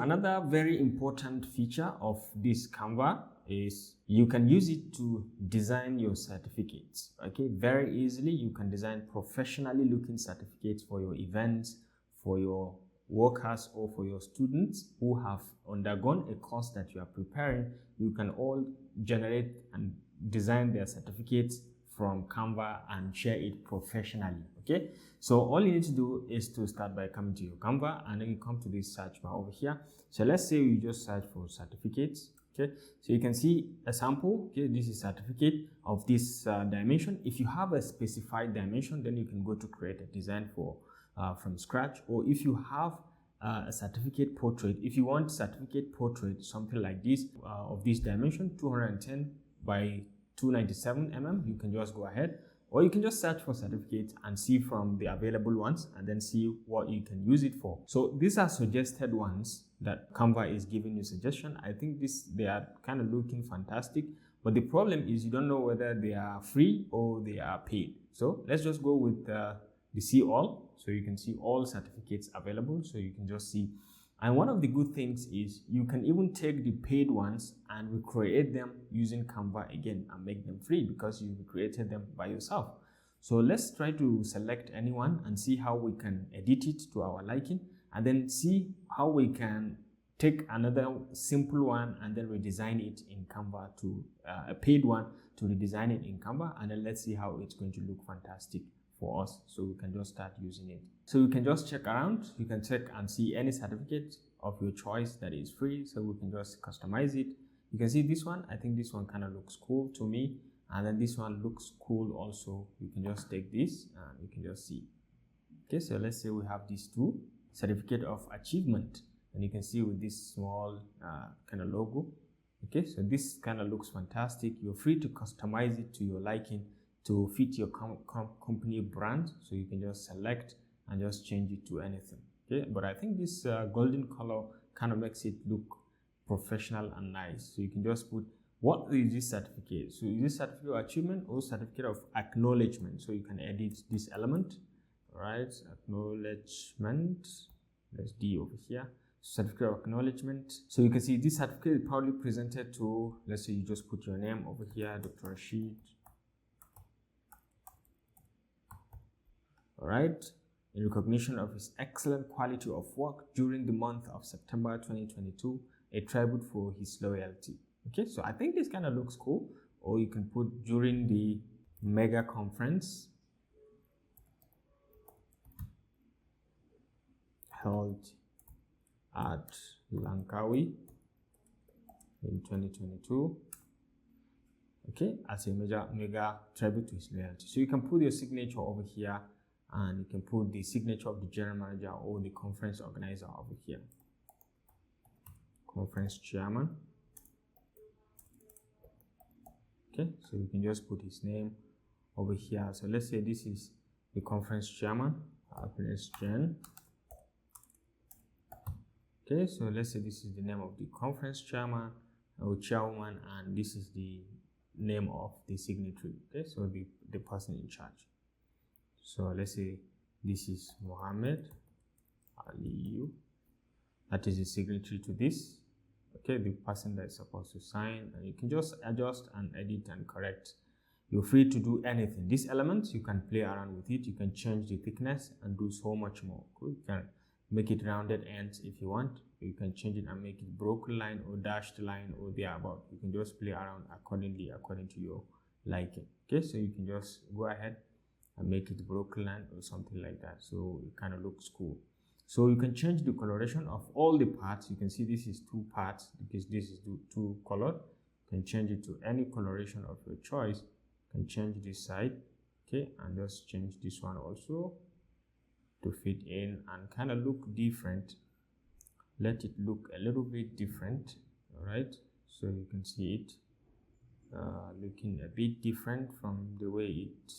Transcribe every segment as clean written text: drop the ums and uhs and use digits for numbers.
another very important feature of this Canva is you can use it to design your certificates. Okay, very easily you can design professionally looking certificates for your events, for your workers, or for your students who have undergone a course that you are preparing. You can all generate and design their certificates from Canva and share it professionally. Okay, so all you need to do is to start by coming to your Canva, and then you come to this search bar over here. So let's say you just search for certificates. Okay, so you can see a sample. Okay, this is certificate of this dimension. If you have a specified dimension, then you can go to create a design for from scratch. Or if you have a certificate portrait, if you want certificate portrait, something like this of this dimension, 210 by 297 mm, you can just go ahead, or you can just search for certificates and see from the available ones and then see what you can use it for. So these are suggested ones that Canva is giving you suggestion. I think they are kind of looking fantastic, but the problem is you don't know whether they are free or they are paid. So let's just go with the see all. So you can see all certificates available, so you can just see. And one of the good things is you can even take the paid ones and recreate them using Canva again and make them free because you created them by yourself. So let's try to select anyone and see how we can edit it to our liking, and then see how we can take another simple one and then redesign it in Canva to a paid one to redesign it in Canva, and then let's see how it's going to look fantastic for us, so we can just start using it. So you can just check around, you can check and see any certificate of your choice that is free, so we can just customize it. You can see this one, I think this one kind of looks cool to me, and then this one looks cool also. You can just take this and you can just see. Okay, so let's say we have these two, certificate of achievement, and you can see with this small kind of logo. Okay, so this kind of looks fantastic. You're free to customize it to your liking to fit your company brand, so you can just select and just change it to anything. Okay, but I think this golden color kind of makes it look professional and nice. So you can just put, what is this certificate? So is this certificate of achievement or certificate of acknowledgement? So you can edit this element, right? Acknowledgement, there's D over here. Certificate of acknowledgement. So you can see this certificate is probably presented to, let's say you just put your name over here, Dr. Rashid. All right, in recognition of his excellent quality of work during the month of September 2022, a tribute for his loyalty. Okay, so I think this kind of looks cool. Or you can put during the mega conference held at Langkawi in 2022. Okay, as a mega tribute to his loyalty. So you can put your signature over here, and you can put the signature of the general manager or the conference organizer over here. Conference chairman. Okay, so you can just put his name over here. So let's say this is the conference chairman, happiness Jen. Okay, so let's say this is the name of the conference chairman or chairwoman, and this is the name of the signatory. Okay, so the person in charge. So let's say this is Mohammed Aliyu. That is the signatory to this. Okay, the person that is supposed to sign, and you can just adjust and edit and correct. You're free to do anything. These elements, you can play around with it. You can change the thickness and do so much more. You can make it rounded ends if you want. You can change it and make it broken line or dashed line or thereabout. You can just play around accordingly, according to your liking. Okay, so you can just go ahead and make it broken line or something like that, so it kind of looks cool. So you can change the coloration of all the parts. You can see this is two parts because this is two colored. You can change it to any coloration of your choice. You can change this side, okay, and just change this one also to fit in and kind of look different. Let it look a little bit different. All right, so you can see it looking a bit different from the way it,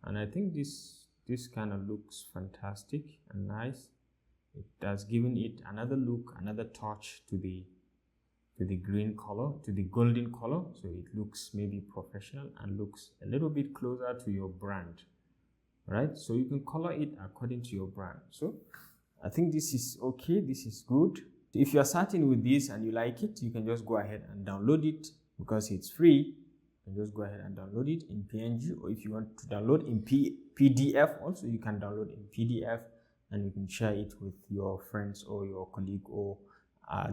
and I think this kind of looks fantastic and nice. It has given it another look, another touch to the green color, to the golden color, so it looks maybe professional and looks a little bit closer to your brand. Right, so you can color it according to your brand. So I think this is okay. This is good. If you are starting with this and you like it, you can just go ahead and download it because it's free. You can just go ahead and download it in PNG, or if you want to download in PDF also, you can download in PDF and you can share it with your friends or your colleague or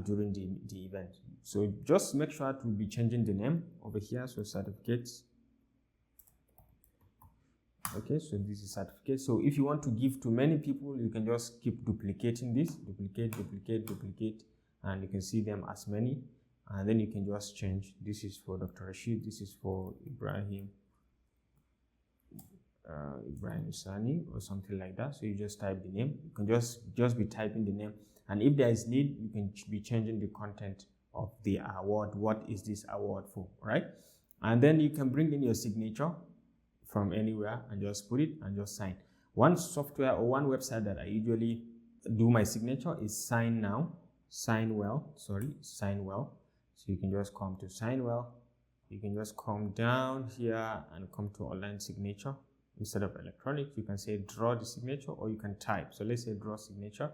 during the event. So just make sure to be changing the name over here. So certificates. Okay, so this is certificate. So if you want to give to many people, you can just keep duplicating this, duplicate, and you can see them as many. And then you can just change. This is for Dr. Rashid. This is for Ibrahim Sani or something like that. So you just type the name. You can just be typing the name. And if there is need, you can be changing the content of the award. What is this award for, right? And then you can bring in your signature from anywhere and just put it and just sign. One software or one website that I usually do my signature is Signwell. So you can just come to Signwell. You can just come down here and come to online signature. Instead of electronic, you can say draw the signature, or you can type. So let's say draw signature.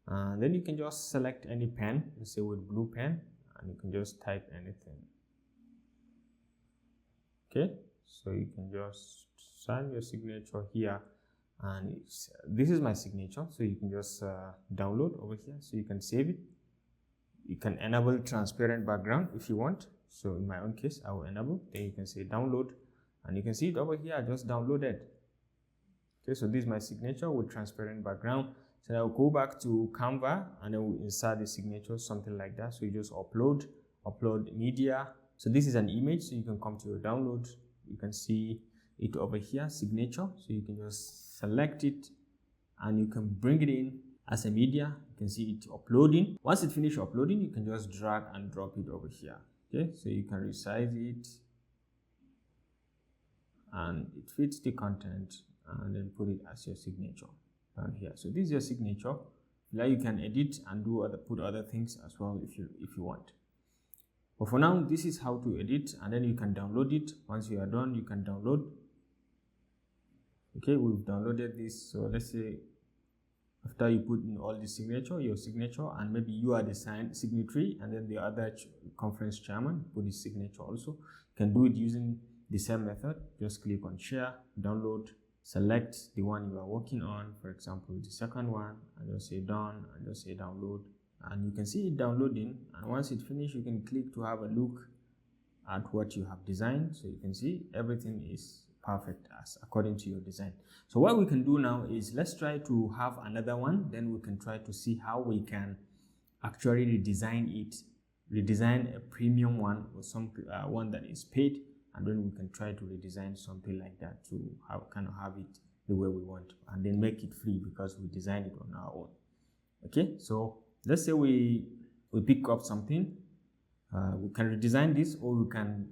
And then you can just select any pen, let's say with blue pen, and you can just type anything. Okay, so you can just sign your signature here, and this is my signature. So you can just download over here, so you can save it. You can enable transparent background if you want. So in my own case, I will enable. Then you can say download, and you can see it over here. I just downloaded. Okay, so this is my signature with transparent background. So I'll go back to Canva and then we'll insert the signature, something like that. So you just upload media. So this is an image, so you can come to your download. You can see it over here, signature. So you can just select it and you can bring it in as a media. You can see it uploading. Once it finishes uploading, you can just drag and drop it over here. Okay, so you can resize it and it fits the content, and then put it as your signature down here. So this is your signature. Now you can edit and put other things as well if you want. But for now, this is how to edit, and then you can download it. Once you are done, you can download. Okay, we've downloaded this. So let's say after you put in all the signature, your signature, and maybe you are the signatory, and then the other conference chairman put his signature also. You can do it using the same method. Just click on share, download, select the one you are working on, for example the second one, and just say done, and just say download, and you can see it downloading. And once it finishes, you can click to have a look at what you have designed. So you can see everything is perfect as according to your design. So what we can do now is let's try to have another one. Then we can try to see how we can actually redesign a premium one, or some one that is paid. And then we can try to redesign something like that to have it the way we want, and then make it free because we designed it on our own. Okay, so let's say we pick up something. We can redesign this, or we can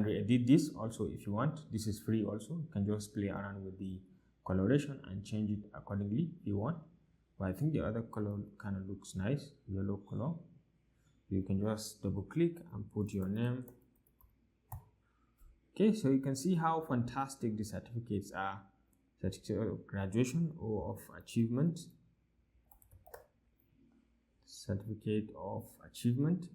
re-edit this also if you want. This is free also. You can just play around with the coloration and change it accordingly if you want. But I think the other color kind of looks nice, yellow color. You can just double click and put your name. Okay, so you can see how fantastic the certificates are. Certificate of graduation or of achievement. Certificate of achievement.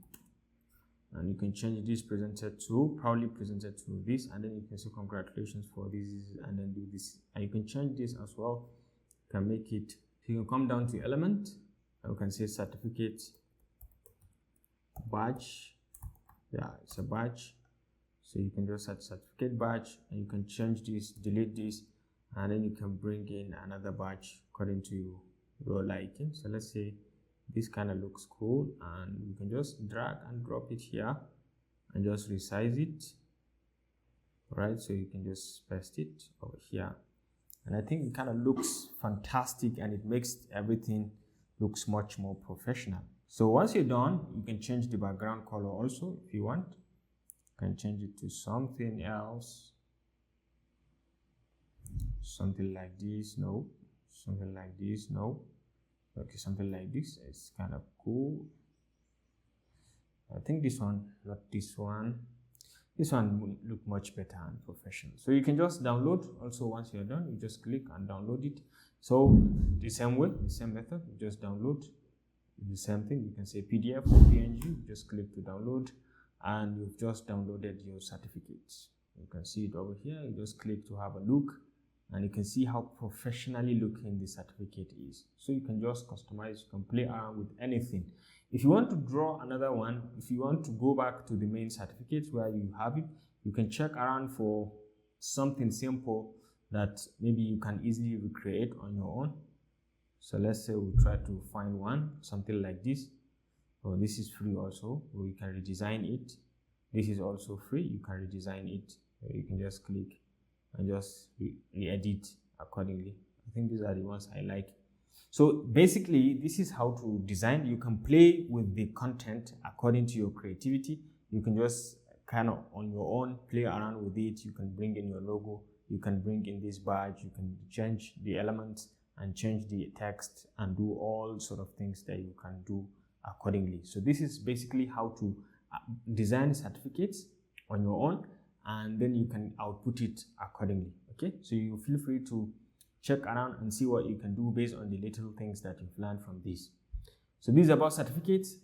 And you can change this proudly presented to this, and then you can say congratulations for this, and then do this. And you can change this as well. You can make it, you can come down to element, and you can say certificate badge. Yeah, it's a badge. So you can just set certificate badge, and you can change this, delete this, and then you can bring in another badge according to your liking. So let's say this kind of looks cool, and you can just drag and drop it here and just resize it. Right, so you can just paste it over here, and I think it kind of looks fantastic, and it makes everything looks much more professional. So once you're done, you can change the background color also if you want. You can change it to something else, something like this. No, something like this. No. Okay, something like this. It's kind of cool. I think this one, not this one. This one will look much better and professional. So you can just download also. Once you're done, you just click and download it. So the same way, the same method, you just download the same thing. You can say PDF or PNG, you just click to download, and you've just downloaded your certificates. You can see it over here. You just click to have a look, and you can see how professionally looking the certificate is. So you can just customize, you can play around with anything. If you want to draw another one, if you want to go back to the main certificates where you have it, you can check around for something simple that maybe you can easily recreate on your own. So let's say we try to find one, something like this. Oh, this is free also, or you can redesign it. This is also free, you can redesign it. You can just click and just re-edit accordingly. I think these are the ones I like. So basically, this is how to design. You can play with the content according to your creativity. You can just kind of on your own play around with it. You can bring in your logo, you can bring in this badge, you can change the elements and change the text and do all sort of things that you can do accordingly. So this is basically how to design certificates on your own, and then you can output it accordingly. Okay, so you feel free to check around and see what you can do based on the little things that you've learned from this. So this is about certificates.